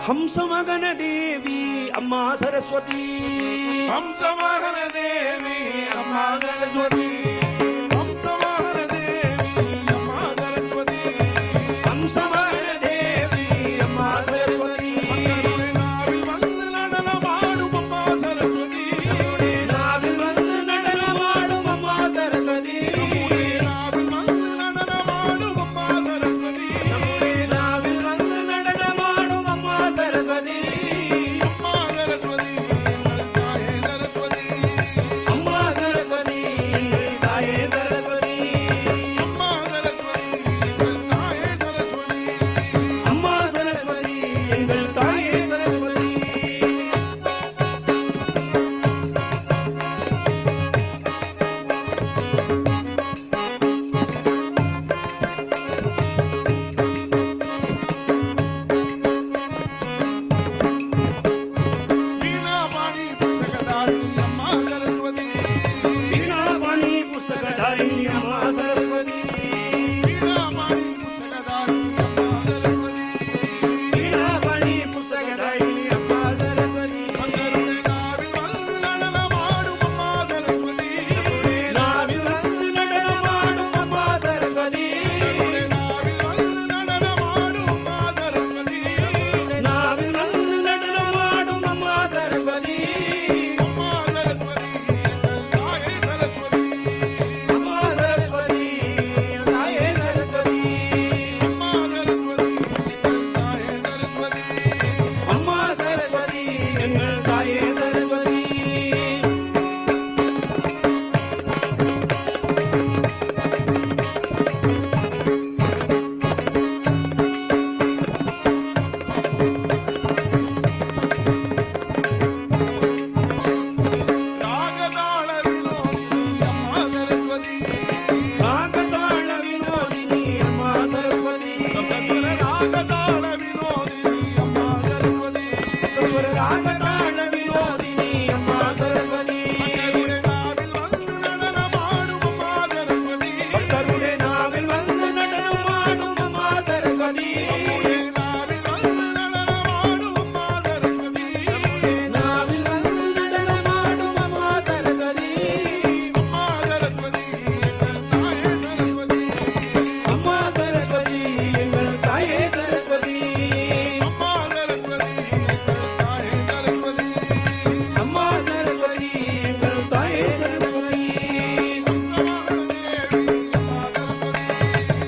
हंसमगन देवी अम्मा सरस्वती, हंसमगन देवी अम्मा सरस्वती, हंसमगन देवी अम्मा सरस्वती, हंसमगन देवी अम्मा सरस्वती, नाविल वंद நடனமாடும் அம்மா சரஸ்வதி, नाविल वंद நடனமாடும் அம்மா சரஸ்வதி, நாவில் வந்து நடனமாடும் அம்மா சரஸ்வதி, நாவில் வந்து நடனமாடும் அம்மா சரஸ்வதி, அம்மா சரஸ்வதி எங்கள் தாயே சரஸ்வதி, அம்மா சரஸ்வதி எங்கள் தாயே சரஸ்வதி, அம்மா சரஸ்வதி எங்கள் தாயே சரஸ்வதி, அம்மா சரஸ்வதி எங்கள் தாயே சரஸ்வதி. வீணாபாணி புஸ்தகதாரிணி அம்மா சரஸ்வதி, வீணாபாணி புஸ்தகதாரிணி அம்மா சரஸ்வதி, வீணாபாணி புஸ்தகதாரிணி அம்மா சரஸ்வதி, வீணாபாணி புஸ்தகதாரிணி அம்மா சரஸ்வதி, மன்னருடைய நாவில் வந்து நடனமாடும் அம்மா சரஸ்வதி, நாவில் வந்து நடனமாடும் அம்மா சரஸ்வதி, நாவில் வந்து நடனமாடும் அம்மா சரஸ்வதி, நாவில் வந்து நடனமாடும் அம்மா சரஸ்வதி, அம்மா சரஸ்வதி எங்கள் தாயே சரஸ்வதி, அம்மா சரஸ்வதி எங்கள் தாயே சரஸ்வதி, அம்மா சரஸ்வதி எங்கள் தாயே சரஸ்வதி, அம்மா சரஸ்வதி எங்கள் தாயே சரஸ்வதி. ராகதாள வினோதினி அம்மா சரஸ்வதி, ராகதாள வினோதினி அம்மா சரஸ்வதி, ராகதாள வினோதினி அம்மா சரஸ்வதி, ஸ்வர ராகதாள வினோதினி அம்மா சரஸ்வதி, மன்னருடைய நாவில் வந்து நடனமாடும் அம்மா சரஸ்வதி, கருணை நாவில் வந்து நடனமாடும் அம்மா சரஸ்வதி, நாவில் வந்து நடனமாடும் அம்மா சரஸ்வதி, நாவில் வந்து நடனமாடும் அம்மா சரஸ்வதி, அம்மா சரஸ்வதி எங்கள் தாயே சரஸ்வதி, அம்மா சரஸ்வதி எங்கள் தாயே சரஸ்வதி, அம்மா சரஸ்வதி எங்கள் தாயே சரஸ்வதி, அம்மா சரஸ்வதி எங்கள் தாயே சரஸ்வதி,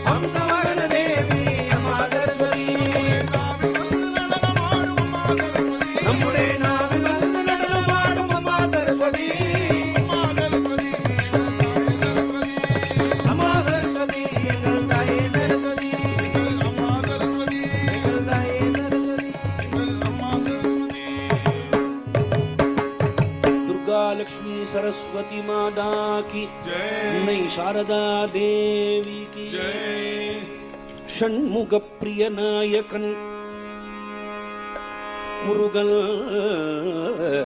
ஹம்சமகன தேவி அம்மா சரஸ்வதி, நம்முடைய நாவில் வந்து நடனமாடும் அம்மா சரஸ்வதி, அம்மா சரஸ்வதி எங்கள் தாயே சரஸ்வதி, எங்கள் தாயே சரஸ்வதி. दुर्गा लक्ष्मी सरस्वती माता की नई शारदा देवी की षण्मुख प्रिय नायकन मुरुगन